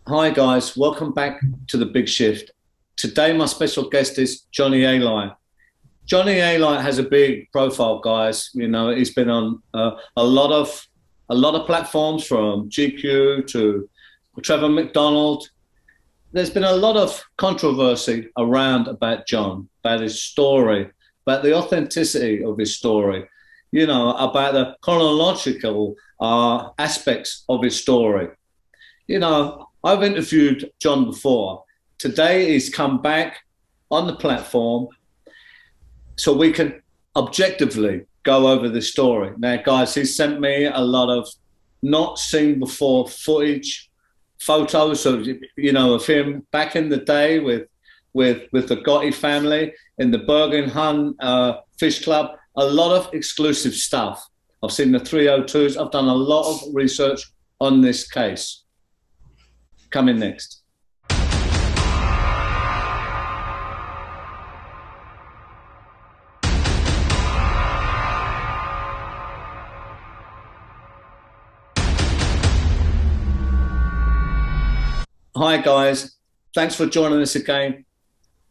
Hi guys, welcome back to the Big Shift. Today my special guest is Johnny Alite. Johnny Alite has a big profile, guys. You know, he's been on a lot of platforms from GQ to Trevor McDonald. There's been a lot of controversy around about John, about his story, about the authenticity of his story. You know, about the chronological aspects of his story. You know, I've interviewed John before. Today he's come back on the platform so we can objectively go over the story. Now, guys, he sent me a lot of not seen before footage, photos of of him back in the day with the Gotti family in the Bergen Hun Fish Club. A lot of exclusive stuff. I've seen the 302s. I've done a lot of research on this case. Coming next. Hi guys, thanks for joining us again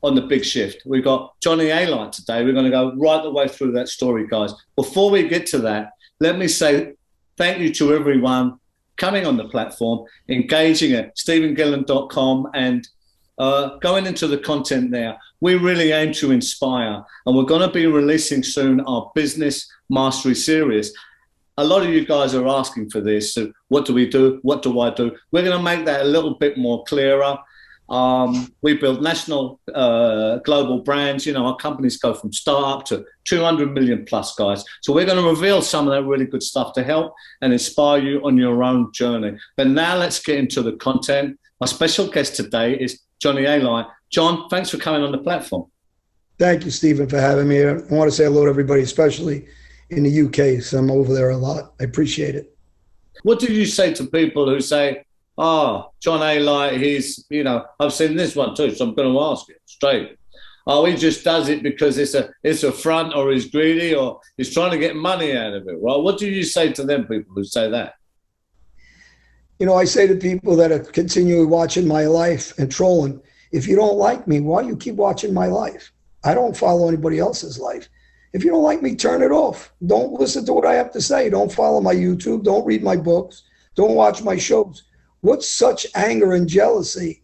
on the Big Shift. We've got Johnny Alite today. We're going to go right the way through that story, guys. Before we get to that, let me say thank you to everyone coming on the platform, engaging at stephengillen.com and going into the content there. We really aim to inspire, and we're going to be releasing soon our business mastery series. A lot of you guys are asking for this. So what do we do? What do I do? We're going to make that a little bit more clearer. We build national, global brands. You know, our companies go from startup to 200 million plus, guys. So we're going to reveal some of that really good stuff to help and inspire you on your own journey. But now let's get into the content. My special guest today is Johnny Alite. John, thanks for coming on the platform. Thank you, Stephen, for having me. I want to say hello to everybody, especially in the UK. So I'm over there a lot. I appreciate it. What do you say to people who say, oh, John Alite, I've seen this one too, so I'm going to ask it straight. Oh, he just does it because it's a front, or he's greedy, or he's trying to get money out of it, right? What do you say to them people who say that? You know, I say to people that are continually watching my life and trolling, if you don't like me, why you keep watching my life? I don't follow anybody else's life. If you don't like me, turn it off. Don't listen to what I have to say. Don't follow my YouTube. Don't read my books. Don't watch my shows. What's such anger and jealousy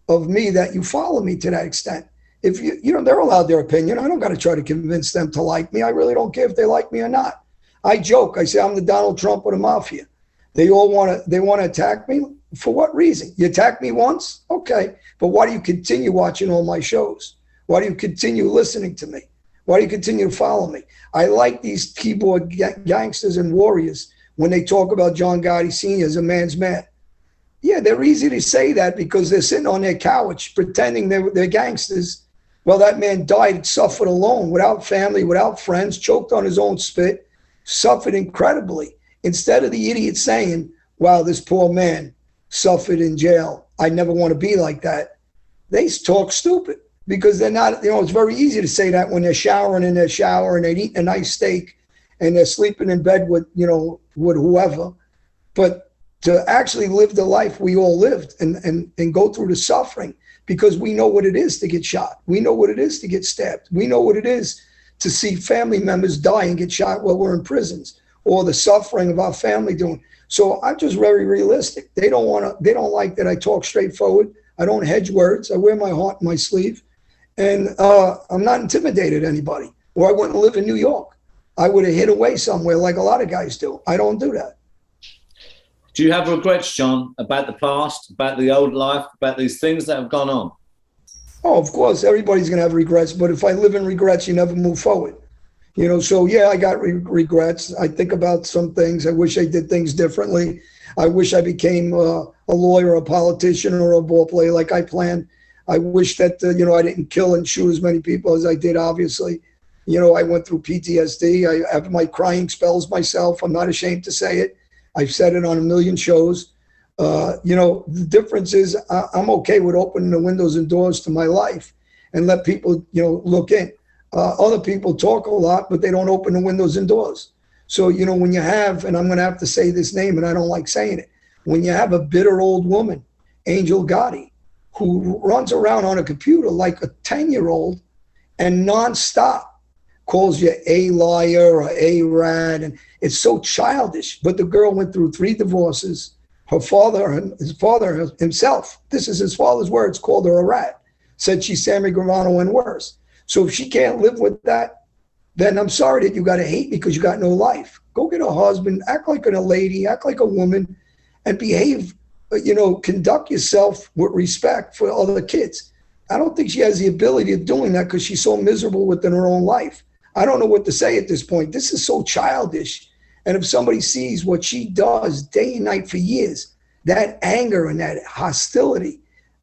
of me that you follow me to that extent? If they're allowed their opinion. I don't got to try to convince them to like me. I really don't care if they like me or not. I joke. I say I'm the Donald Trump of the mafia. They want to attack me. For what reason? You attack me once? Okay. But why do you continue watching all my shows? Why do you continue listening to me? Why do you continue to follow me? I like these keyboard gangsters and warriors when they talk about John Gotti Sr. as a man's man. Yeah, they're easy to say that because they're sitting on their couch pretending they're gangsters. Well, that man died, suffered alone, without family, without friends, choked on his own spit, suffered incredibly. Instead of the idiot saying, wow, this poor man suffered in jail. I never want to be like that. They talk stupid because they're not, it's very easy to say that when they're showering in their shower and they're eating a nice steak and they're sleeping in bed with whoever. But to actually live the life we all lived and go through the suffering, because we know what it is to get shot. We know what it is to get stabbed. We know what it is to see family members die and get shot while we're in prisons, or the suffering of our family doing. So I'm just very realistic. They don't like that I talk straightforward. I don't hedge words. I wear my heart in my sleeve. And I'm not intimidated anybody, or I wouldn't live in New York. I would have hid away somewhere like a lot of guys do. I don't do that. Do you have regrets, John, about the past, about the old life, about these things that have gone on? Oh, of course, everybody's going to have regrets. But if I live in regrets, you never move forward. So yeah, I got regrets. I think about some things. I wish I did things differently. I wish I became a lawyer, a politician, or a ball player like I planned. I wish that, I didn't kill and shoot as many people as I did, obviously. I went through PTSD. I have my crying spells myself. I'm not ashamed to say it. I've said it on a million shows. The difference is I'm okay with opening the windows and doors to my life and let people, look in. Other people talk a lot, but they don't open the windows and doors. So, when you have, and I'm going to have to say this name, and I don't like saying it, when you have a bitter old woman Angel Gotti, who runs around on a computer like a 10-year-old and nonstop calls you a liar or a rat. And it's so childish. But the girl went through 3 divorces. Her father, his father himself, this is his father's words, called her a rat, said she's Sammy Gravano and worse. So if she can't live with that, then I'm sorry that you got to hate me because you got no life. Go get a husband, act like a lady, act like a woman, and behave, conduct yourself with respect for other kids. I don't think she has the ability of doing that because she's so miserable within her own life. I don't know what to say at this point. This is so childish. And if somebody sees what she does day and night for years, that anger and that hostility,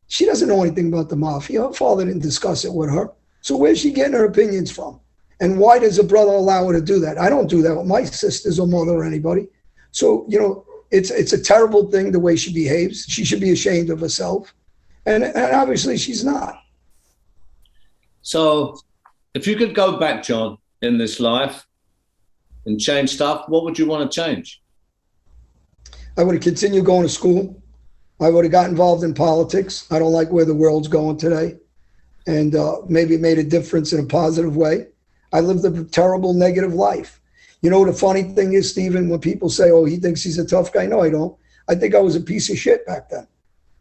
she doesn't know anything about the mafia. Her father didn't discuss it with her. So where's she getting her opinions from? And why does a brother allow her to do that? I don't do that with my sisters or mother or anybody. So, it's a terrible thing the way she behaves. She should be ashamed of herself. And obviously she's not. So if you could go back, John, in this life and change stuff, what would you want to change? I would have continued going to school. I would have got involved in politics. I don't like where the world's going today. And maybe it made a difference in a positive way. I lived a terrible, negative life. The funny thing is, Stephen, when people say, oh, he thinks he's a tough guy. No, I don't. I think I was a piece of shit back then.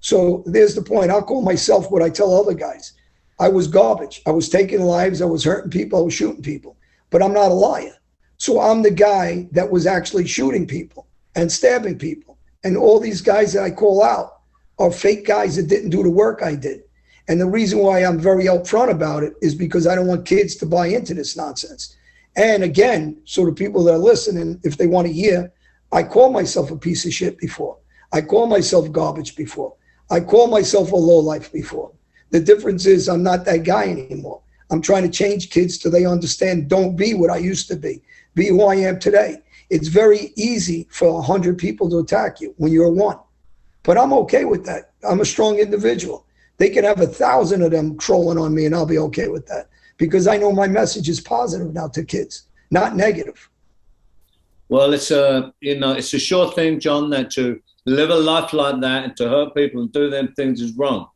So there's the point. I'll call myself what I tell other guys. I was garbage. I was taking lives. I was hurting people. I was shooting people. But I'm not a liar. So I'm the guy that was actually shooting people and stabbing people. And all these guys that I call out are fake guys that didn't do the work I did. And the reason why I'm very upfront about it is because I don't want kids to buy into this nonsense. And again, so the people that are listening, if they want to hear, I call myself a piece of shit before. I call myself garbage before. I call myself a lowlife before. The difference is I'm not that guy anymore. I'm trying to change kids till they understand, don't be what I used to be. Be who I am today. It's very easy for 100 people to attack you when you're one. But I'm okay with that. I'm a strong individual. They can have 1,000 of them trolling on me and I'll be okay with that because I know my message is positive now to kids, not negative. Well, it's a sure thing, John, that to live a life like that and to hurt people and do them things is wrong.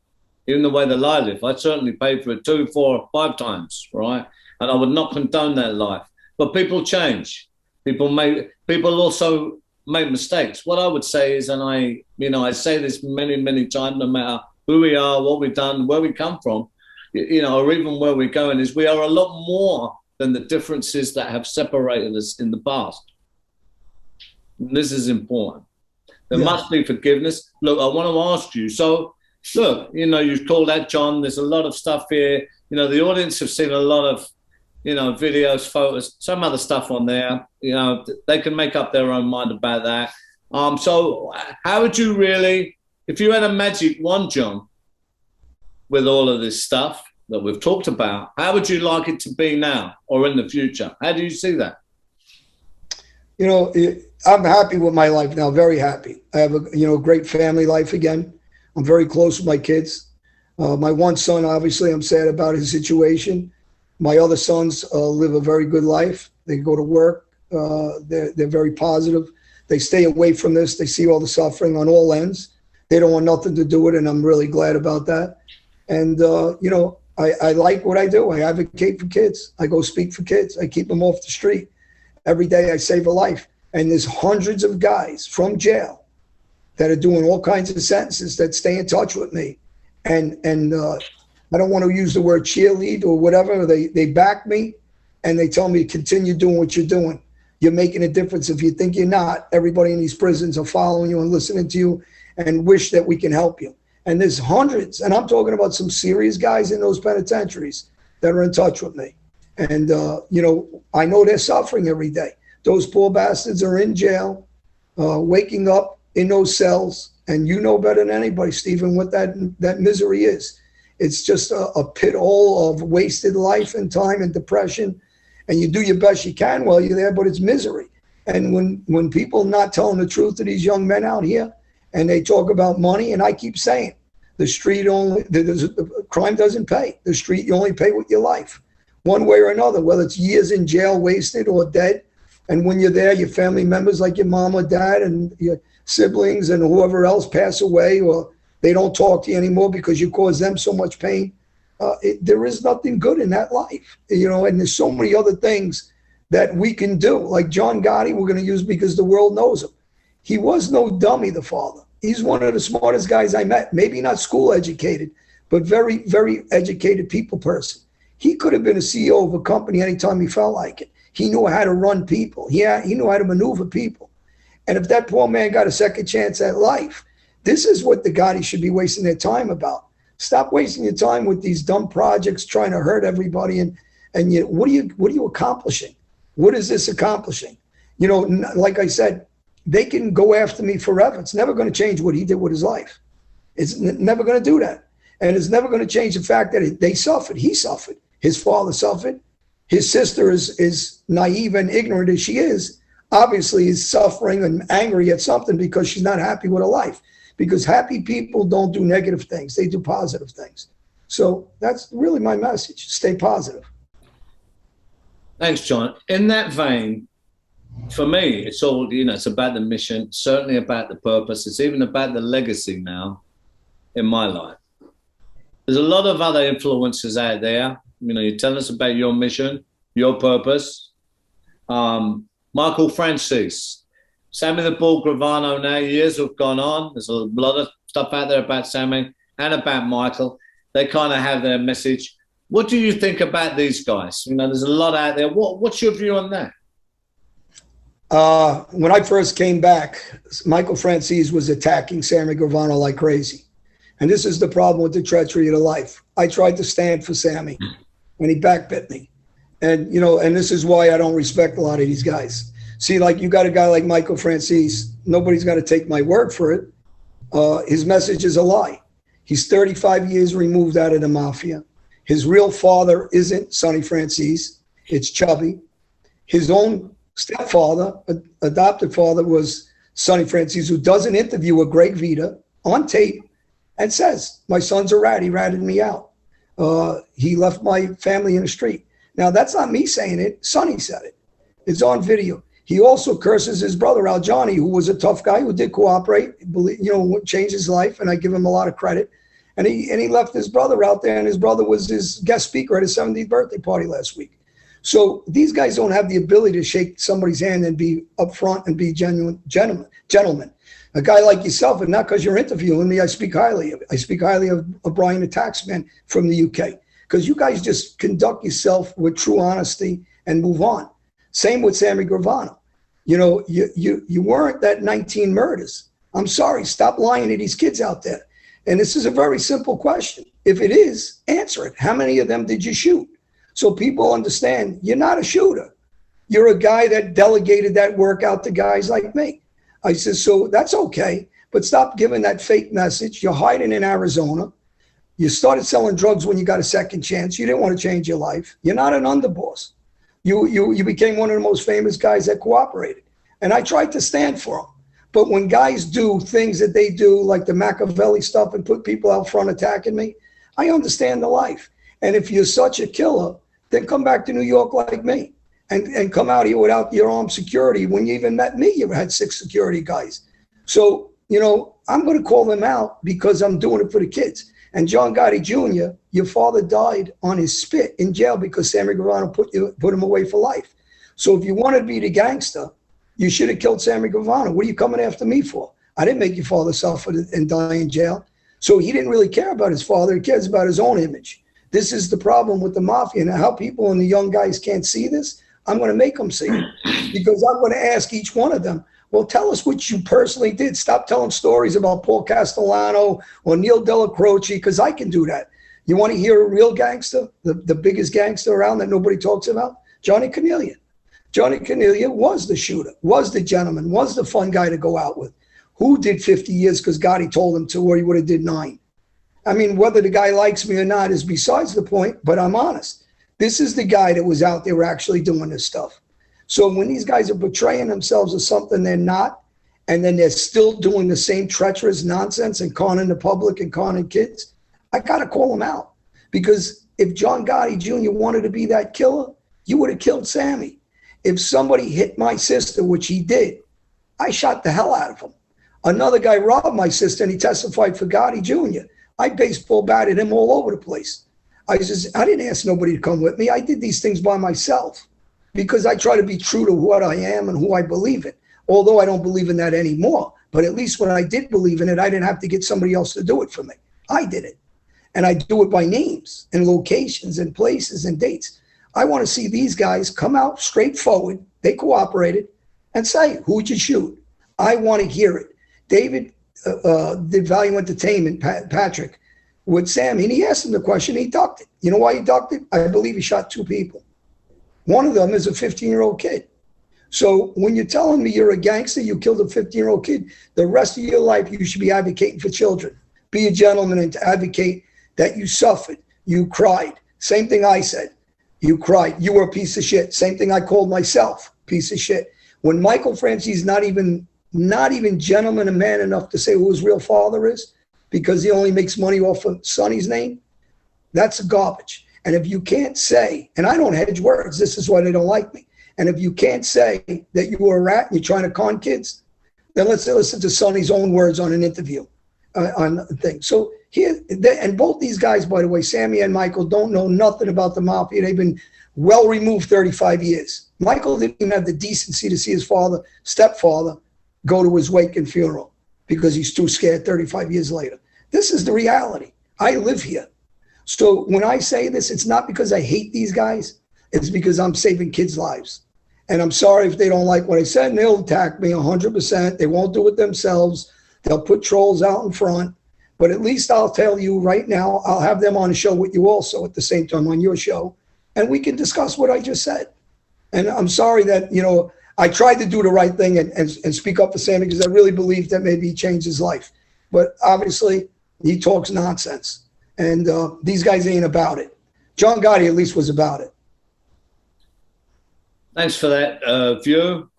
Even the way that I live, I certainly paid for it 2, 4, 5 times, right? And I would not condone that life. But people change. People also make mistakes. What I would say is, and I say this many, many times, no matter who we are, what we've done, where we come from, or even where we're going, is we are a lot more than the differences that have separated us in the past. And this is important. There must be forgiveness. Look, I want to ask you, so look, you've called out John, there's a lot of stuff here. The audience have seen a lot of, videos, photos, some other stuff on there. They can make up their own mind about that. So how would you really, if you had a magic wand, John, with all of this stuff that we've talked about, how would you like it to be now or in the future? How do you see that? I'm happy with my life now, very happy. I have a great family life again. I'm very close with my kids. My one son, obviously, I'm sad about his situation. My other sons live a very good life. They go to work. They're very positive. They stay away from this. They see all the suffering on all ends. They don't want nothing to do with it, and I'm really glad about that. And, I like what I do. I advocate for kids. I go speak for kids. I keep them off the street. Every day I save a life. And there's hundreds of guys from jail that are doing all kinds of sentences that stay in touch with me. And I don't want to use the word cheerlead or whatever. They back me and they tell me, continue doing what you're doing. You're making a difference. If you think you're not, everybody in these prisons are following you and listening to you and wish that we can help you. And there's hundreds, and I'm talking about some serious guys in those penitentiaries that are in touch with me. And, I know they're suffering every day. Those poor bastards are in jail, waking up in those cells. And you know better than anybody, Stephen, what that misery is. It's just a pit hole of wasted life and time and depression. And you do your best you can while you're there, but it's misery. And when people not telling the truth to these young men out here, and they talk about money, and I keep saying, crime doesn't pay. The street, you only pay with your life, one way or another, whether it's years in jail wasted or dead. And when you're there, your family members like your mom or dad and your siblings and whoever else pass away, or They don't talk to you anymore because you cause them so much pain. There is nothing good in that life, you know, and there's so many other things that we can do. Like John Gotti, we're going to use because the world knows him. He was no dummy, the father. He's one of the smartest guys I met. Maybe not school educated, but very, very educated people person. He could have been a CEO of a company anytime he felt like it. He knew how to run people. He knew how to maneuver people. And if that poor man got a second chance at life, this is what the Gotti should be wasting their time about. Stop wasting your time with these dumb projects trying to hurt everybody. And what are you accomplishing? What is this accomplishing? You know, like I said, they can go after me forever. It's never going to change what he did with his life. It's never going to do that. And it's never going to change the fact that they suffered. He suffered. His father suffered. His sister is naive and ignorant as she is, obviously is suffering and angry at something because she's not happy with her life. Because happy people don't do negative things. They do positive things. So that's really my message. Stay positive. Thanks, John. In that vein, for me, it's all, you know, it's about the mission, certainly about the purpose. It's even about the legacy now in my life. There's a lot of other influences out there. You know, you tell us about your mission, your purpose. Michael Franzese, Sammy the Bull, Gravano now, years have gone on. There's a lot of stuff out there about Sammy and about Michael. They kind of have their message. What do you think about these guys? You know, there's a lot out there. What's your view on that? When I first came back, Michael Franzese was attacking Sammy Gravano like crazy. And this is the problem with the treachery of the life. I tried to stand for Sammy, and he backbit me. And, you know, and this is why I don't respect a lot of these guys. See, like you got a guy like Michael Franzese, nobody's got to take my word for it. His message is a lie. He's 35 years removed out of the mafia. His real father isn't Sonny Franzese. It's Chubby. His own stepfather, adopted father, was Sonny Franzese, who does an interview with Greg Vita on tape and says, my son's a rat. He ratted me out. He left my family in the street. Now, that's not me saying it. Sonny said it. It's on video. He also curses his brother, Al Johnny, who was a tough guy who did cooperate, you know, changed his life, and I give him a lot of credit. And he left his brother out there, and his brother was his guest speaker at his 70th birthday party last week. So these guys don't have the ability to shake somebody's hand and be upfront and be genuine gentlemen. A guy like yourself, and not because you're interviewing me, I speak highly of. I speak highly of Brian the Taxman from the UK, because you guys just conduct yourself with true honesty and move on. Same with Sammy Gravano. You know, you weren't that 19 murders. I'm sorry. Stop lying to these kids out there. And this is a very simple question. If it is, answer it. How many of them did you shoot? So people understand you're not a shooter. You're a guy that delegated that work out to guys like me. I said, so that's okay, but stop giving that fake message. You're hiding in Arizona. You started selling drugs when you got a second chance. You didn't want to change your life. You're not an underboss. You became one of the most famous guys that cooperated. And I tried to stand for them. But when guys do things that they do, like the Machiavelli stuff, and put people out front attacking me, I understand the life. And if you're such a killer, then come back to New York like me and come out here without your armed security. When you even met me, you had 6 security guys. So, you know, I'm going to call them out because I'm doing it for the kids. And John Gotti Jr., your father died on his spit in jail because Sammy Gravano put him away for life. So if you want to be the gangster, you should have killed Sammy Gravano. What are you coming after me for? I didn't make your father suffer and die in jail. So he didn't really care about his father. He cares about his own image. This is the problem with the mafia. Now, how people and the young guys can't see this, I'm going to make them see it. Because I'm going to ask each one of them, well, tell us what you personally did. Stop telling stories about Paul Castellano or Neil Della Croce, because I can do that. You want to hear a real gangster, the biggest gangster around that nobody talks about? Johnny Cornelius. Johnny Cornelius was the shooter, was the gentleman, was the fun guy to go out with. Who did 50 years because Gotti told him to, or he would have did 9. I mean, whether the guy likes me or not is besides the point, but I'm honest. This is the guy that was out there actually doing this stuff. So when these guys are portraying themselves as something they're not, and then they're still doing the same treacherous nonsense and conning the public and conning kids, I got to call them out. Because if John Gotti Jr. wanted to be that killer, you would have killed Sammy. If somebody hit my sister, which he did, I shot the hell out of him. Another guy robbed my sister and he testified for Gotti Jr. I baseball batted him all over the place. I didn't ask nobody to come with me. I did these things by myself because I try to be true to what I am and who I believe in. Although I don't believe in that anymore. But at least when I did believe in it, I didn't have to get somebody else to do it for me. I did it. And I do it by names and locations and places and dates. I want to see these guys come out straightforward. They cooperated and say, who'd you shoot? I want to hear it. David did Value Entertainment, Patrick, with Sammy, and he asked him the question. He ducked it. You know why he ducked it? I believe he shot 2 people. One of them is a 15-year-old kid. So when you're telling me you're a gangster, you killed a 15-year-old kid, the rest of your life you should be advocating for children. Be a gentleman and advocate that you suffered, you cried. Same thing I said. You cried. You were a piece of shit. Same thing I called myself, piece of shit. When Michael Franzese not even gentleman and man enough to say who his real father is because he only makes money off of Sonny's name, that's garbage. And if you can't say, and I don't hedge words, this is why they don't like me. And if you can't say that you were a rat and you're trying to con kids, then let's listen to Sonny's own words on an interview on the thing. So here, and both these guys, by the way, Sammy and Michael, don't know nothing about the mafia. They've been well removed 35 years. Michael didn't even have the decency to see his father, stepfather, go to his wake and funeral because he's too scared 35 years later. This is the reality. I live here. So when I say this, it's not because I hate these guys. It's because I'm saving kids' lives. And I'm sorry if they don't like what I said, and they'll attack me 100%. They won't do it themselves. They'll put trolls out in front. But at least I'll tell you right now, I'll have them on a show with you also at the same time on your show. And we can discuss what I just said. And I'm sorry that, you know, I tried to do the right thing and speak up for Sammy because I really believe that maybe he changed his life. But obviously, he talks nonsense. And these guys ain't about it. John Gotti at least was about it. Thanks for that view.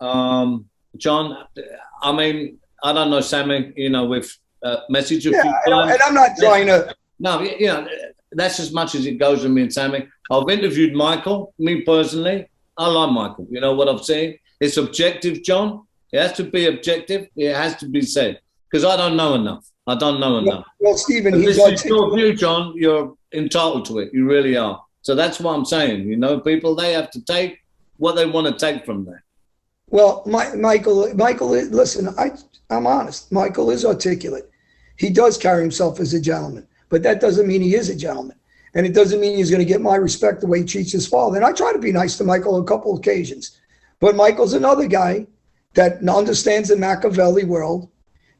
John, I mean, I don't know, Sammy, you know, we've messaged you a few times. And I'm not trying to. No, you know, that's as much as it goes with me and Sammy. I've interviewed Michael, me personally. I like Michael. You know what I'm saying? It's objective, John. It has to be objective. It has to be said. Because I don't know enough. I don't know enough. Well, Stephen, this is your view, John. You're entitled to it. You really are. So that's what I'm saying. You know, people, they have to take what they want to take from that. Well, Michael, listen, I'm honest. Michael is articulate. He does carry himself as a gentleman. But that doesn't mean he is a gentleman. And it doesn't mean he's going to get my respect the way he treats his father. And I try to be nice to Michael on a couple of occasions. But Michael's another guy that understands the Machiavelli world.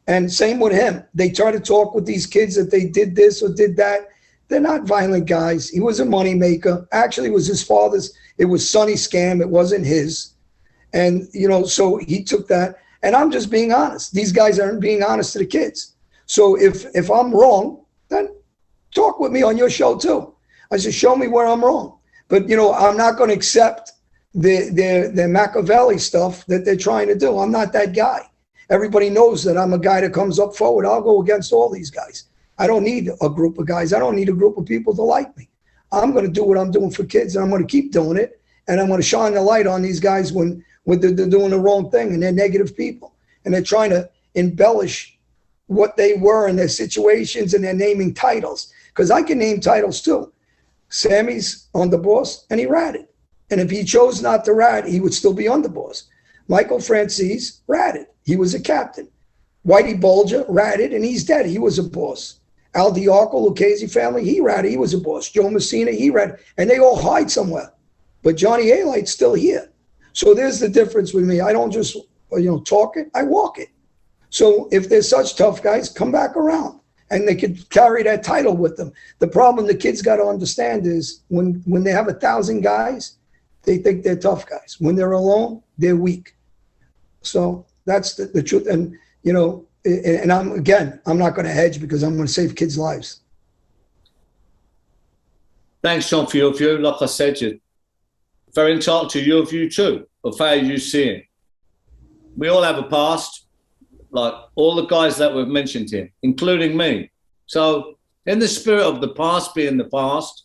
And same with him. They try to talk with these kids that they did this or did that. They're not violent guys. He was a money maker. Actually, it was his father's. It was Sonny's scam. It wasn't his. And, you know, so he took that. And I'm just being honest. These guys aren't being honest to the kids. So if I'm wrong, then talk with me on your show too. I said, show me where I'm wrong. But, you know, I'm not going to accept the Machiavelli stuff that they're trying to do. I'm not that guy. Everybody knows that I'm a guy that comes up forward. I'll go against all these guys. I don't need a group of guys. I don't need a group of people to like me. I'm going to do what I'm doing for kids, and I'm going to keep doing it. And I'm going to shine the light on these guys when they're doing the wrong thing and they're negative people. And they're trying to embellish what they were in their situations, and they're naming titles. Because I can name titles too. Sammy's underboss, and he ratted. And if he chose not to rat, he would still be underboss. Michael Franzese ratted. He was a captain. Whitey Bulger ratted, and he's dead. He was a boss. Al Diarco, Lucchese family, he ratted. He was a boss. Joe Messina, he ratted. And they all hide somewhere. But Johnny Alite's still here. So there's the difference with me. I don't just, you know, talk it. I walk it. So if they're such tough guys, come back around. And they could carry that title with them. The problem the kids got to understand is when they have 1,000 guys, they think they're tough guys. When they're alone, they're weak. So that's the truth. And, you know, and I'm not going to hedge because I'm going to save kids' lives. Thanks, John, for your view. Like I said, you're very entitled to your view too, of how you see it. We all have a past, like all the guys that we've mentioned here, including me. So in the spirit of the past being the past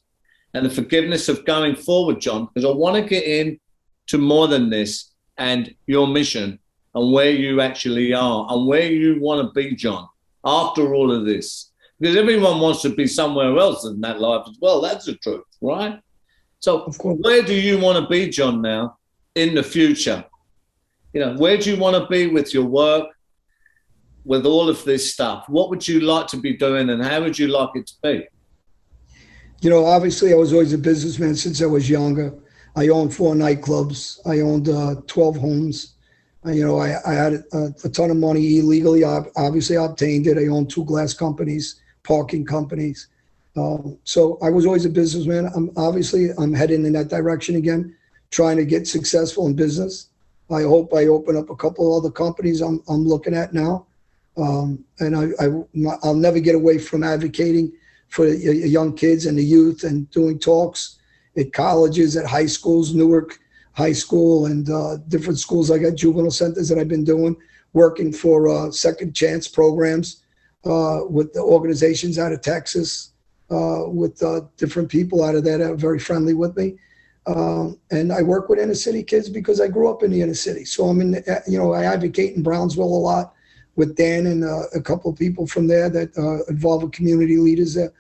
and the forgiveness of going forward, John, because I want to get into more than this and your mission, and where you actually are and where you want to be, John, after all of this. Because everyone wants to be somewhere else in that life as well. That's the truth, right? So where do you want to be, John, now in the future? You know, where do you want to be with your work, with all of this stuff? What would you like to be doing and how would you like it to be? You know, obviously I was always a businessman since I was younger. I owned 4 nightclubs. I owned 12 homes. You know, I had a ton of money illegally. Obviously, I obtained it. I owned 2 glass companies, parking companies. So I was always a businessman. I'm heading in that direction again, trying to get successful in business. I hope I open up a couple other companies I'm looking at now. And I'll never get away from advocating for young kids and the youth and doing talks at colleges, at high schools, Newark High School, and different schools. I got juvenile centers that I've been doing, working for second chance programs with the organizations out of Texas, with different people out of there that are very friendly with me. And I work with inner city kids because I grew up in the inner city. So I'm in, I advocate in Brownsville a lot with Dan and a couple of people from there that involve with community leaders there.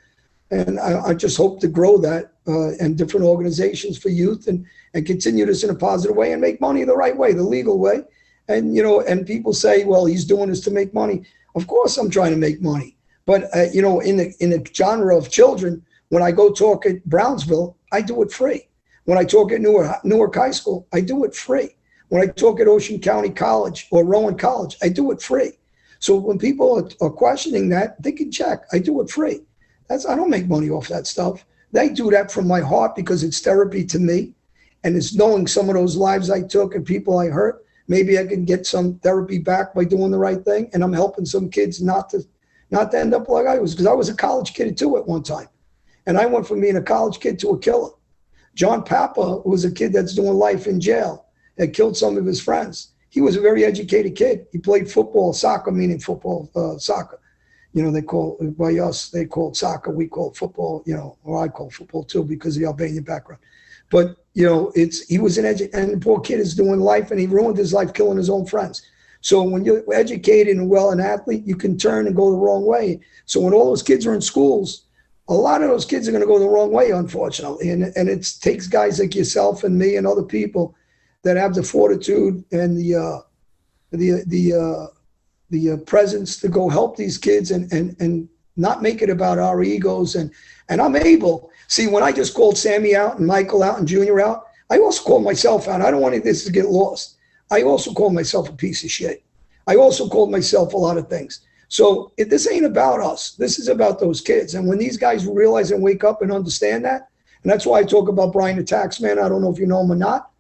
And I just hope to grow that and different organizations for youth and continue this in a positive way and make money the right way, the legal way. And, and people say, well, he's doing this to make money. Of course I'm trying to make money. But, in the genre of children, when I go talk at Brownsville, I do it free. When I talk at Newark High School, I do it free. When I talk at Ocean County College or Rowan College, I do it free. So when people are questioning that, they can check. I do it free. I don't make money off that stuff. They do that from my heart because it's therapy to me. And it's knowing some of those lives I took and people I hurt. Maybe I can get some therapy back by doing the right thing. And I'm helping some kids not to end up like I was, because I was a college kid too at one time. And I went from being a college kid to a killer. John Papa was a kid that's doing life in jail, that killed some of his friends. He was a very educated kid. He played football, soccer, meaning football, soccer. They call it, by us, they call it soccer. We call it football, or I call football too because of the Albanian background. But, he was and the poor kid is doing life and he ruined his life killing his own friends. So when you're educated and well an athlete, you can turn and go the wrong way. So when all those kids are in schools, a lot of those kids are going to go the wrong way, unfortunately. And it takes guys like yourself and me and other people that have the fortitude and the presence to go help these kids and not make it about our egos. And I'm able. See, when I just called Sammy out and Michael out and Junior out, I also called myself out. I don't want this to get lost. I also called myself a piece of shit. I also called myself a lot of things. So this ain't about us. This is about those kids. And when these guys realize and wake up and understand that, and that's why I talk about Brian the Taxman. I don't know if you know him or not,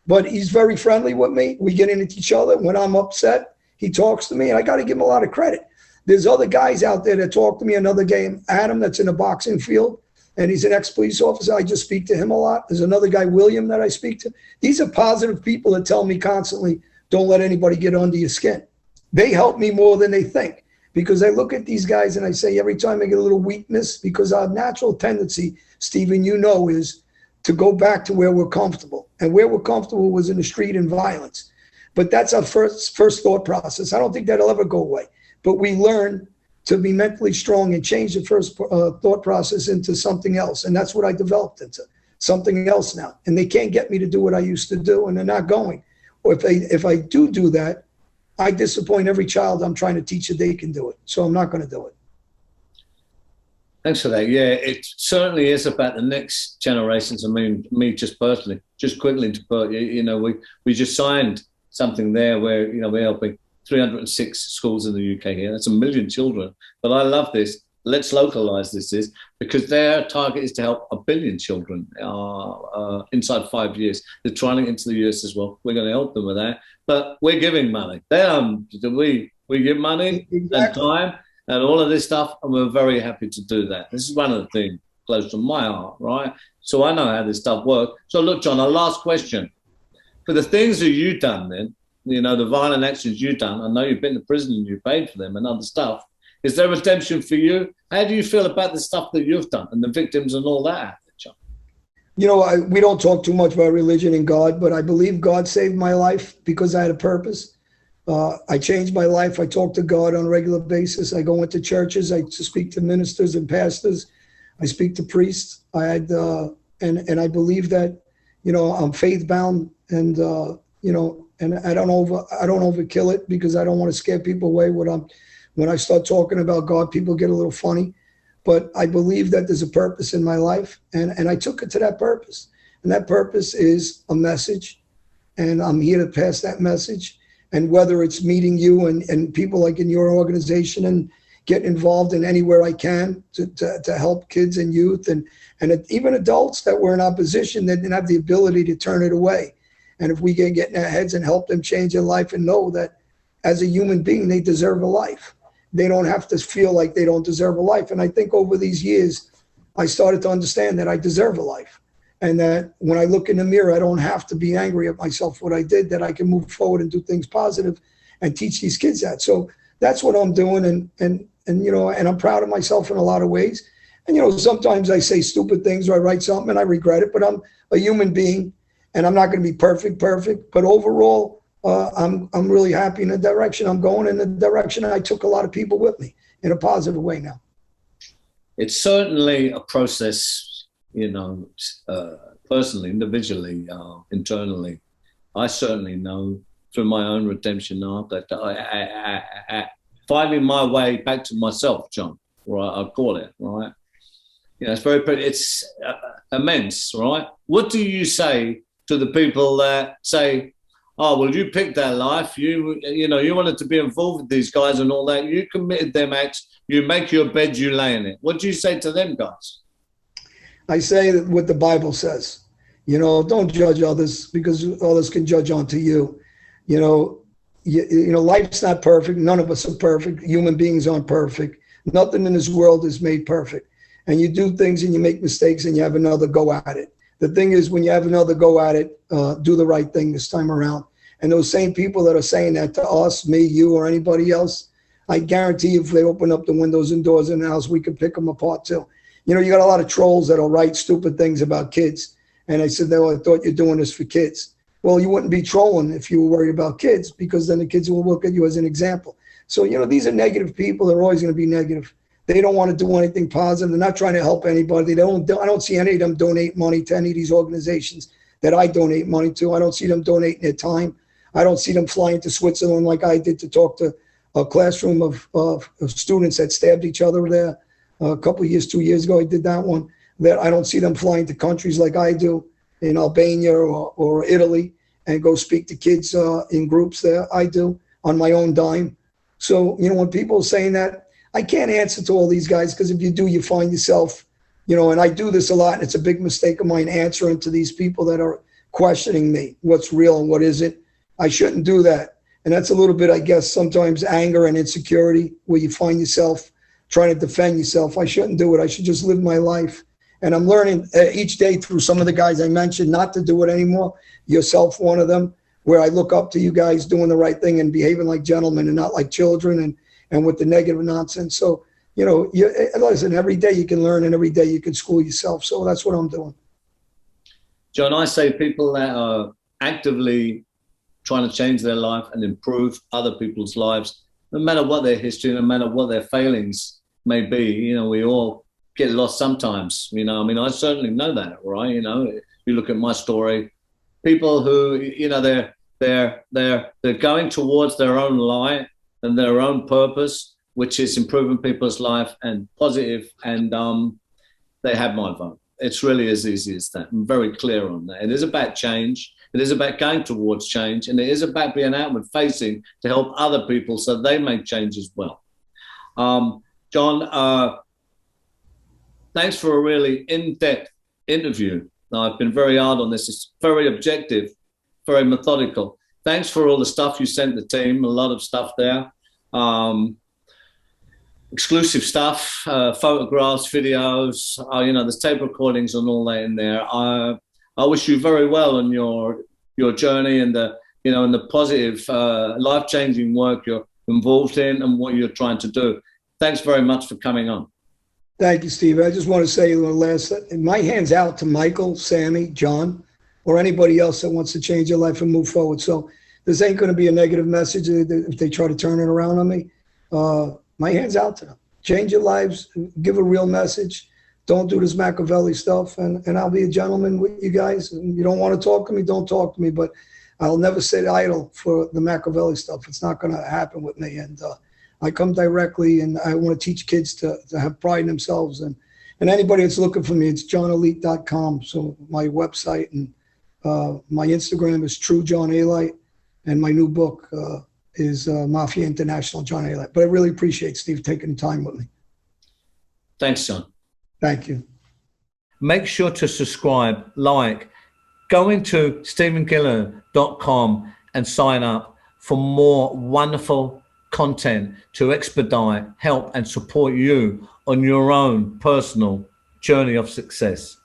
but he's very friendly with me. We get into each other. When I'm upset, he talks to me, and I got to give him a lot of credit. There's other guys out there that talk to me. Another guy, Adam, that's in the boxing field, and he's an ex-police officer. I just speak to him a lot. There's another guy, William, that I speak to. These are positive people that tell me constantly, don't let anybody get under your skin. They help me more than they think, because I look at these guys and I say every time I get a little weakness, because our natural tendency, Stephen, is to go back to where we're comfortable. And where we're comfortable was in the street and violence. But that's our first thought process. I don't think that'll ever go away. But we learn to be mentally strong and change the first thought process into something else. And that's what I developed into, something else now. And they can't get me to do what I used to do, and they're not going. Or if I do that, I disappoint every child I'm trying to teach that they can do it. So I'm not going to do it. Thanks for that. Yeah, it certainly is about the next generations. I mean, me just personally, just quickly to put, we just signed something there where, we're helping 306 schools in the UK here. That's 1 million children. But I love this. Let's localize this because their target is to help 1 billion children inside 5 years. They're trying it into the US as well. We're going to help them with that. But we're giving money. We give money and time and all of this stuff, and we're very happy to do that. This is one of the things close to my heart, right? So I know how this stuff works. So look, John, our last question. For the things that you've done then, the violent actions you've done, I know you've been to prison and you paid for them and other stuff. Is there redemption for you? How do you feel about the stuff that you've done and the victims and all that, John? We don't talk too much about religion and God, but I believe God saved my life because I had a purpose. I changed my life. I talk to God on a regular basis. I go into churches. I speak to ministers and pastors. I speak to priests. And I believe that, I'm faith bound, and and I don't overkill it, because I don't want to scare people away. When I start talking about God, people get a little funny, but I believe that there's a purpose in my life, and I took it to that purpose, and that purpose is a message, and I'm here to pass that message. And whether it's meeting you and people like in your organization, and get involved in anywhere I can to help kids and youth and even adults that were in opposition, that didn't have the ability to turn it away. And if we can get in our heads and help them change their life and know that as a human being, they deserve a life. They don't have to feel like they don't deserve a life. And I think over these years, I started to understand that I deserve a life. And that when I look in the mirror, I don't have to be angry at myself for what I did, that I can move forward and do things positive and teach these kids that. So that's what I'm doing. And I'm proud of myself in a lot of ways. And, sometimes I say stupid things, or I write something and I regret it, but I'm a human being, and I'm not going to be perfect. But overall, I'm really happy in the direction I'm going, in the direction I took a lot of people with me in a positive way now. It's certainly a process, personally, individually, internally. I certainly know through my own redemption arc that I finding my way back to myself, John, right? I'll call it, right? It's immense, right? What do you say to the people that say, oh, well, you picked that life, you wanted to be involved with these guys and all that, you committed them acts, you make your bed, you lay in it. What do you say to them guys? I say that what the Bible says, don't judge others, because others can judge onto you. Life's not perfect. None of us are perfect. Human beings aren't perfect. Nothing in this world is made perfect. And you do things and you make mistakes and you have another go at it. The thing is, when you have another go at it, do the right thing this time around. And those same people that are saying that to us, me, you, or anybody else, I guarantee you, if they open up the windows and doors in the house, we can pick them apart too. You got a lot of trolls that'll write stupid things about kids. And I said, I thought you're doing this for kids. Well, you wouldn't be trolling if you were worried about kids, because then the kids will look at you as an example. So, these are negative people. They're always going to be negative. They don't want to do anything positive. They're not trying to help anybody. I don't see any of them donate money to any of these organizations that I donate money to. I don't see them donating their time. I don't see them flying to Switzerland like I did to talk to a classroom of students that stabbed each other there a couple of years, 2 years ago. I did that one. That I don't see them flying to countries like I do in Albania or Italy and go speak to kids in groups there. I do on my own dime. So, when people are saying that, I can't answer to all these guys, because if you do, you find yourself, and I do this a lot, and it's a big mistake of mine answering to these people that are questioning me, what's real and what isn't. I shouldn't do that. And that's a little bit, I guess, sometimes anger and insecurity, where you find yourself trying to defend yourself. I shouldn't do it. I should just live my life. And I'm learning each day through some of the guys I mentioned not to do it anymore. Yourself, one of them, where I look up to you guys doing the right thing and behaving like gentlemen and not like children and with the negative nonsense. So, listen, every day you can learn and every day you can school yourself. So that's what I'm doing. John, I say people that are actively trying to change their life and improve other people's lives, no matter what their history, no matter what their failings may be, we all get lost sometimes. I certainly know that, right? You look at my story, people who, they're going towards their own light and their own purpose, which is improving people's life and positive, and they have my vote. It's really as easy as that. I'm very clear on that. It is about change. It is about going towards change, and it is about being outward facing to help other people so they make change as well. John, thanks for a really in-depth interview. I've been very hard on this. It's very objective, very methodical. Thanks for all the stuff you sent the team, a lot of stuff there. Exclusive stuff, photographs, videos, there's tape recordings and all that in there. I wish you very well on your journey and the positive, life-changing work you're involved in and what you're trying to do. Thanks very much for coming on. Thank you, Steve. I just want to say my hand's out to Michael, Sammy, John, or anybody else that wants to change their life and move forward. So this ain't going to be a negative message if they try to turn it around on me. My hand's out to them. Change your lives. Give a real message. Don't do this Machiavelli stuff, and I'll be a gentleman with you guys. And you don't want to talk to me, don't talk to me. But I'll never sit idle for the Machiavelli stuff. It's not going to happen with me. And I come directly, and I want to teach kids to have pride in themselves. And anybody that's looking for me, it's johnalite.com. So my website, and my Instagram is True John Alite, and my new book is Mafia International John Alite. But I really appreciate Steve taking time with me. Thanks, John. Thank you. Make sure to subscribe, like, go into stephengillen.com and sign up for more wonderful content to expedite, help, and support you on your own personal journey of success.